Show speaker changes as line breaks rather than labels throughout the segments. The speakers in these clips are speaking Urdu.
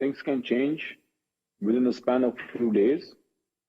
Things can change within the span of few days.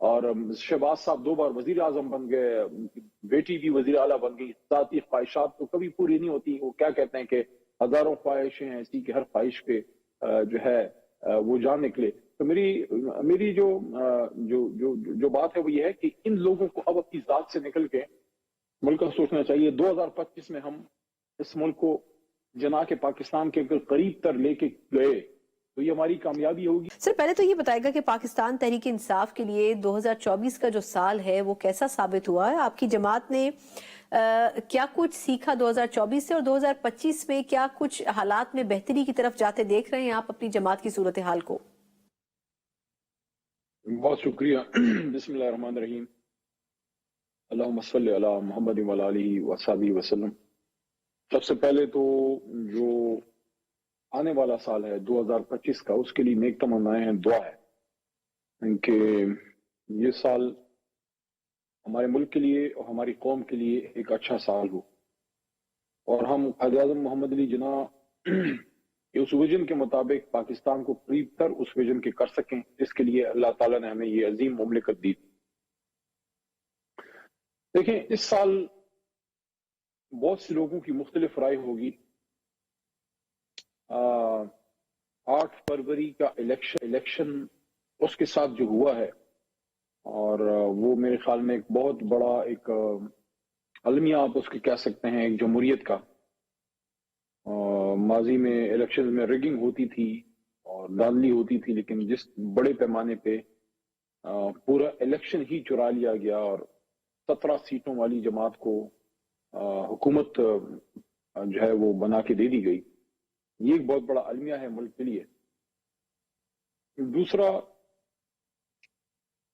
اور شہباز صاحب 2 بار وزیر اعظم بن گئے، ان کی بیٹی بھی وزیر اعلیٰ بن گئی. ذاتی خواہشات تو کبھی پوری نہیں ہوتی. وہ کیا کہتے ہیں کہ ہزاروں خواہشیں ہیں ایسی کہ ہر خواہش پہ جو ہے وہ جان نکلے. تو میری جو بات ہے وہ یہ ہے کہ ان لوگوں کو اب اپنی ذات سے نکل کے ملک کا سوچنا چاہیے. 2025 میں ہم اس ملک کو جنا کے پاکستان کے قریب تر لے کے گئے تو یہ ہماری کامیابی ہوگی.
سر پہلے تو یہ بتائے گا کہ پاکستان تحریک انصاف کے لیے 2024 کا جو سال ہے وہ کیسا ثابت ہوا ہے؟ آپ کی جماعت نے کیا کچھ سیکھا 2024 سے، اور 2025 میں کیا کچھ حالات میں بہتری کی طرف جاتے دیکھ رہے ہیں آپ اپنی جماعت کی صورتحال کو؟
بہت شکریہ. بسم اللہ الرحمن الرحیم. اللہم صلی علی محمد وعلی آلہ وصحبہ وسلم. سب سے پہلے تو جو آنے والا سال ہے 2025 کا، اس کے لیے نیک تمنائیں ہیں، دعا ہے کہ یہ سال ہمارے ملک کے لیے اور ہماری قوم کے لیے ایک اچھا سال ہو، اور ہم قائد اعظم محمد علی جناح اس ویژن کے مطابق پاکستان کو قریب تر اس ویژن کے کر سکیں، جس کے لیے اللہ تعالیٰ نے ہمیں یہ عظیم مملکت دی. دیکھیں، اس سال بہت سے لوگوں کی مختلف رائے ہوگی. 8 فروری کا الیکشن اس کے ساتھ جو ہوا ہے، اور وہ میرے خیال میں ایک بہت بڑا ایک المیہ آپ اس کے کہہ سکتے ہیں، ایک جمہوریت کا. ماضی میں الیکشن میں ریگنگ ہوتی تھی اور دھاندلی ہوتی تھی، لیکن جس بڑے پیمانے پہ پورا الیکشن ہی چرا لیا گیا اور 17 سیٹوں والی جماعت کو حکومت جو ہے وہ بنا کے دے دی گئی، یہ ایک بہت بڑا المیہ ہے ملک کے لیے. دوسرا،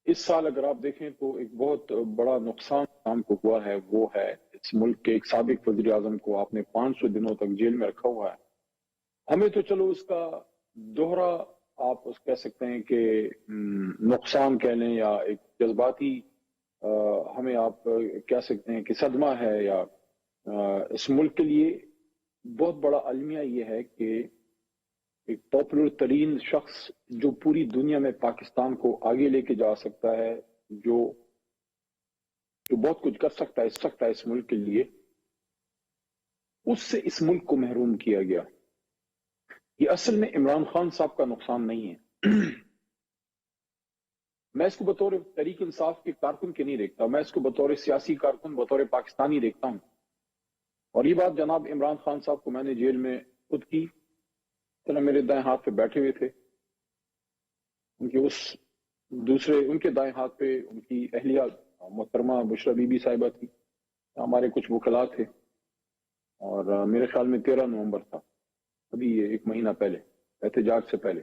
اس سال اگر آپ دیکھیں تو ایک بہت بڑا نقصان ہم کو ہوا ہے، وہ ہے اس ملک کے ایک سابق وزیر اعظم کو آپ نے 500 دنوں تک جیل میں رکھا ہوا ہے. ہمیں تو چلو اس کا دوہرا آپ اس کہہ سکتے ہیں کہ نقصان کہہ لیں، یا ایک جذباتی ہمیں آپ کہہ سکتے ہیں کہ صدمہ ہے، یا اس ملک کے لیے بہت بڑا المیہ یہ ہے کہ ایک پاپولر ترین شخص جو پوری دنیا میں پاکستان کو آگے لے کے جا سکتا ہے، جو بہت کچھ کر سکتا ہے اس ملک کے لیے، اس سے اس ملک کو محروم کیا گیا. یہ اصل میں عمران خان صاحب کا نقصان نہیں ہے. میں اس کو بطور تحریک انصاف کے کارکن کے نہیں دیکھتا، میں اس کو بطور سیاسی کارکن، بطور پاکستانی دیکھتا ہوں. اور یہ بات جناب عمران خان صاحب کو میں نے جیل میں خود کی، میرے دائیں ہاتھ پہ بیٹھے ہوئے تھے، ان کے دائیں ہاتھ پہ ان کی اہلیہ محترمہ بشرا بی بی صاحبہ تھی، ہمارے کچھ وکلاء تھے، اور میرے خیال میں 13 نومبر تھا، ابھی یہ 1 مہینہ پہلے، احتجاج سے پہلے.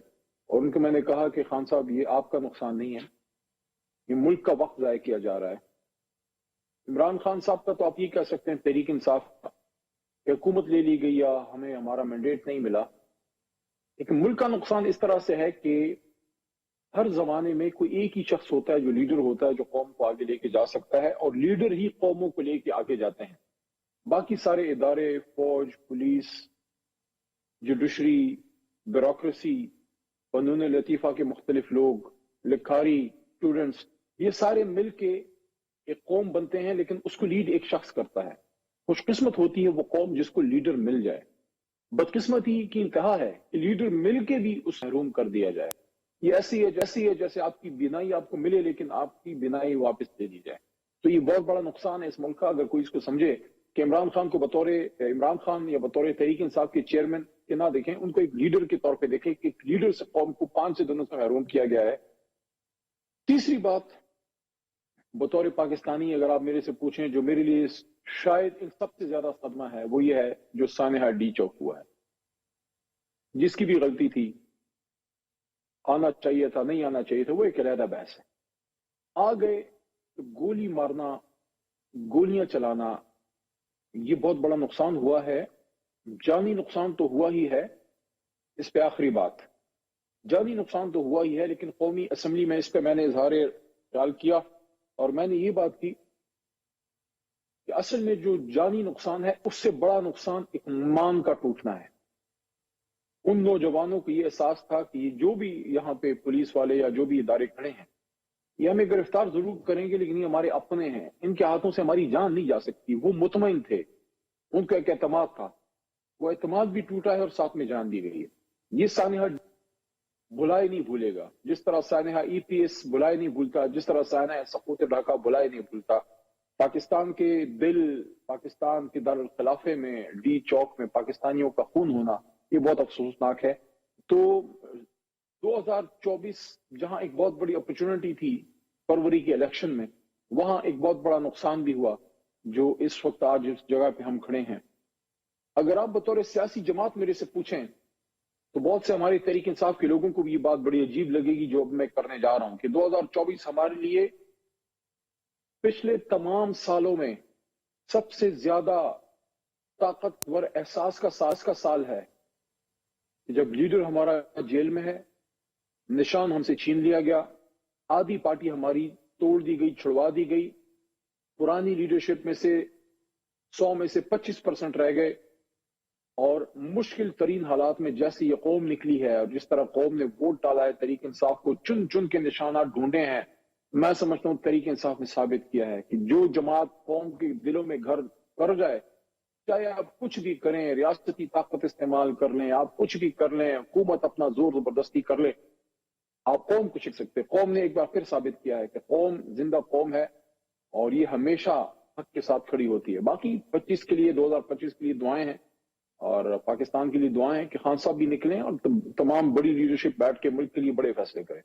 اور ان کو میں نے کہا کہ خان صاحب یہ آپ کا نقصان نہیں ہے، یہ ملک کا وقت ضائع کیا جا رہا ہے. عمران خان صاحب کا تو آپ یہ کہہ سکتے ہیں تحریک انصاف کہ حکومت لے لی گئی یا ہمیں ہمارا مینڈیٹ نہیں ملا، لیکن ملک کا نقصان اس طرح سے ہے کہ ہر زمانے میں کوئی ایک ہی شخص ہوتا ہے جو لیڈر ہوتا ہے، جو قوم کو آگے لے کے جا سکتا ہے، اور لیڈر ہی قوموں کو لے کے آگے جاتے ہیں. باقی سارے ادارے، فوج، پولیس، جوڈیشری، بیوروکریسی، فنون لطیفہ کے مختلف لوگ، لکھاری، اسٹوڈنٹس، یہ سارے مل کے ایک قوم بنتے ہیں، لیکن اس کو لیڈ ایک شخص کرتا ہے. خوش قسمت ہوتی ہے وہ قوم جس کو لیڈر مل جائے، بدقسمتی کی انتہا ہے کہ لیڈر مل کے بھی اس محروم کر دیا جائے. یہ ایسی ہے جیسے آپ کی بینائی آپ کو ملے لیکن آپ کی بینائی واپس دے دی جائے. تو یہ بہت بڑا نقصان ہے اس ملک کا. اگر کوئی اس کو سمجھے کہ عمران خان کو بطور عمران خان یا بطور تحریک انصاف کے چیئرمین کے نہ دیکھیں، ان کو ایک لیڈر کے طور پہ دیکھیں کہ ایک لیڈر سے قوم کو 5 دنوں سے محروم کیا گیا ہے. تیسری بات، بطور پاکستانی اگر آپ میرے سے پوچھیں، جو میرے لیے شاید ان سب سے زیادہ صدمہ ہے، وہ یہ ہے جو سانحہ ڈی چوک ہوا ہے، جس کی بھی غلطی تھی، آنا چاہیے تھا نہیں آنا چاہیے تھا، وہ ایک علیحدہ بحث ہے. آ گئے تو گولی مارنا، گولیاں چلانا، یہ بہت بڑا نقصان ہوا ہے. جانی نقصان تو ہوا ہی ہے، اس پہ آخری بات، جانی نقصان تو ہوا ہی ہے، لیکن قومی اسمبلی میں اس پہ میں نے اظہار خیال کیا اور میں نے یہ بات کی کہ اصل میں جو جانی نقصان ہے اس سے بڑا نقصان ایمان کا ٹوٹنا ہے. ان نوجوانوں کو یہ احساس تھا کہ جو بھی یہاں پہ پولیس والے یا جو بھی ادارے کھڑے ہیں، یہ ہمیں گرفتار ضرور کریں گے لیکن یہ ہمارے اپنے ہیں، ان کے ہاتھوں سے ہماری جان نہیں جا سکتی۔ وہ مطمئن تھے، ان کا ایک اعتماد تھا، وہ اعتماد بھی ٹوٹا ہے اور ساتھ میں جان دی گئی ہے۔ یہ سانحہ بلائے نہیں بھولے گا، جس طرح سانحہ ای پی ایس بلائے نہیں بھولتا، جس طرح سانحہ سقوط ڈھاکہ بلائے نہیں بھولتا۔ پاکستان کے دل، پاکستان کے دارالخلافے میں، ڈی چوک میں پاکستانیوں کا خون ہونا یہ بہت افسوسناک ہے۔ تو 2024 جہاں ایک بہت بڑی اپرچونٹی تھی فروری کے الیکشن میں، وہاں ایک بہت بڑا نقصان بھی ہوا جو اس وقت آج اس جگہ پہ ہم کھڑے ہیں۔ اگر آپ بطور سیاسی جماعت میرے سے پوچھیں تو بہت سے ہمارے تحریک انصاف کے لوگوں کو بھی یہ بات بڑی عجیب لگے گی جو اب میں کرنے جا رہا ہوں کہ 2024 ہمارے لیے پچھلے تمام سالوں میں سب سے زیادہ طاقتور احساس کا سال ہے، جب لیڈر ہمارا جیل میں ہے، نشان ہم سے چھین لیا گیا، آدھی پارٹی ہماری توڑ دی گئی، چھڑوا دی گئی، پرانی لیڈرشپ میں سے 100 میں سے 25% رہ گئے، اور مشکل ترین حالات میں جیسے یہ قوم نکلی ہے اور جس طرح قوم نے ووٹ ڈالا ہے، تحریک انصاف کو چن چن کے نشانات ڈھونڈے ہیں، میں سمجھتا ہوں تحریک انصاف نے ثابت کیا ہے کہ جو جماعت قوم کے دلوں میں گھر کر جائے، چاہے آپ کچھ بھی کریں، ریاستی طاقت استعمال کر لیں، آپ کچھ بھی کر لیں، حکومت اپنا زور زبردستی کر لے، آپ قوم کو چھک سکتے۔ قوم نے ایک بار پھر ثابت کیا ہے کہ قوم زندہ قوم ہے اور یہ ہمیشہ حق کے ساتھ کھڑی ہوتی ہے۔ باقی 2025 کے لیے دعائیں ہیں، اور پاکستان کے لیے دعائیں ہیں کہ خان صاحب بھی نکلیں اور تمام بڑی لیڈرشپ بیٹھ کے ملک کے لیے بڑے فیصلے کریں۔